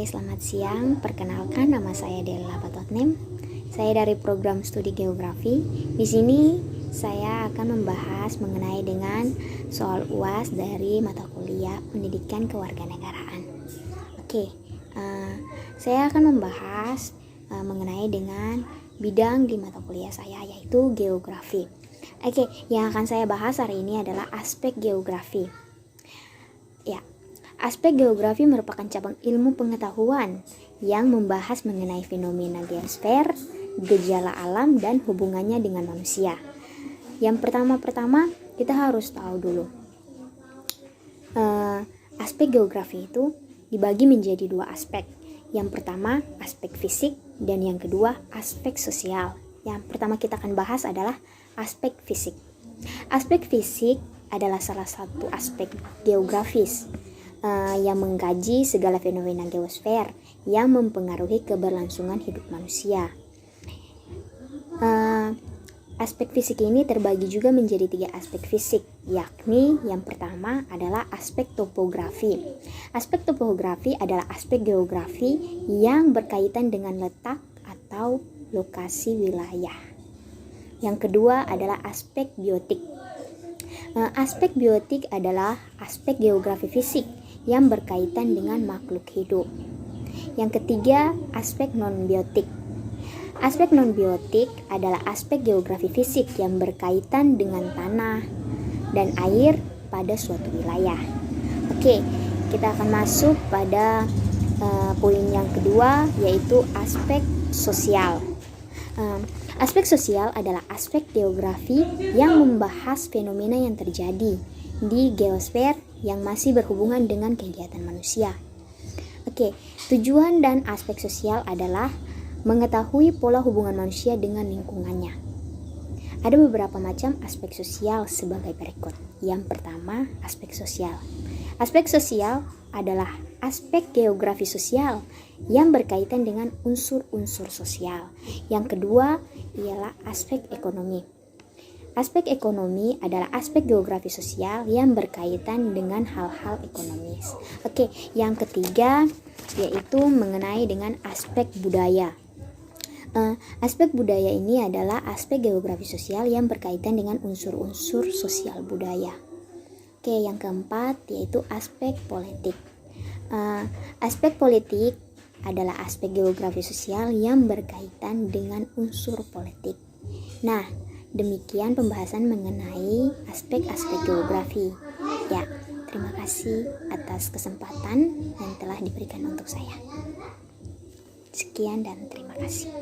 Selamat siang. Perkenalkan, nama saya Della Patotnem. Saya dari program studi geografi. Di sini saya akan membahas mengenai dengan soal UAS dari mata kuliah Pendidikan Kewarganegaraan. Saya akan membahas mengenai dengan bidang di mata kuliah saya, yaitu geografi. Yang akan saya bahas hari ini adalah aspek geografi. Aspek geografi merupakan cabang ilmu pengetahuan yang membahas mengenai fenomena geosfer, gejala alam, dan hubungannya dengan manusia. Yang pertama kita harus tahu dulu, aspek geografi itu dibagi menjadi dua aspek. Yang pertama aspek fisik dan yang kedua aspek sosial. Yang pertama kita akan bahas adalah aspek fisik. Aspek fisik adalah salah satu aspek geografis yang mengkaji segala fenomena geosfer yang mempengaruhi keberlangsungan hidup manusia. Aspek fisik ini terbagi juga menjadi 3 aspek fisik, yakni yang pertama adalah aspek topografi. Aspek topografi adalah aspek geografi yang berkaitan dengan letak atau lokasi wilayah. Yang kedua adalah aspek biotik. Aspek biotik adalah aspek geografi fisik yang berkaitan dengan makhluk hidup. Yang ketiga, aspek non-biotik. Aspek non-biotik adalah aspek geografi fisik yang berkaitan dengan tanah dan air pada suatu wilayah. Kita akan masuk pada poin yang kedua, yaitu aspek sosial. Aspek sosial adalah aspek geografi yang membahas fenomena yang terjadi di geosfer yang masih berhubungan dengan kegiatan manusia. Tujuan dan aspek sosial adalah mengetahui pola hubungan manusia dengan lingkungannya. Ada beberapa macam aspek sosial sebagai berikut. Yang pertama, aspek sosial. Aspek sosial adalah aspek geografi sosial yang berkaitan dengan unsur-unsur sosial. Yang kedua ialah aspek ekonomi. Aspek ekonomi adalah aspek geografi sosial yang berkaitan dengan hal-hal ekonomis. Yang ketiga yaitu mengenai dengan aspek budaya. Aspek budaya ini adalah aspek geografi sosial yang berkaitan dengan unsur-unsur sosial budaya. Yang keempat yaitu aspek politik. Aspek politik adalah aspek geografi sosial yang berkaitan dengan unsur politik. Demikian pembahasan mengenai aspek-aspek geografi. Terima kasih atas kesempatan yang telah diberikan untuk saya. Sekian dan terima kasih.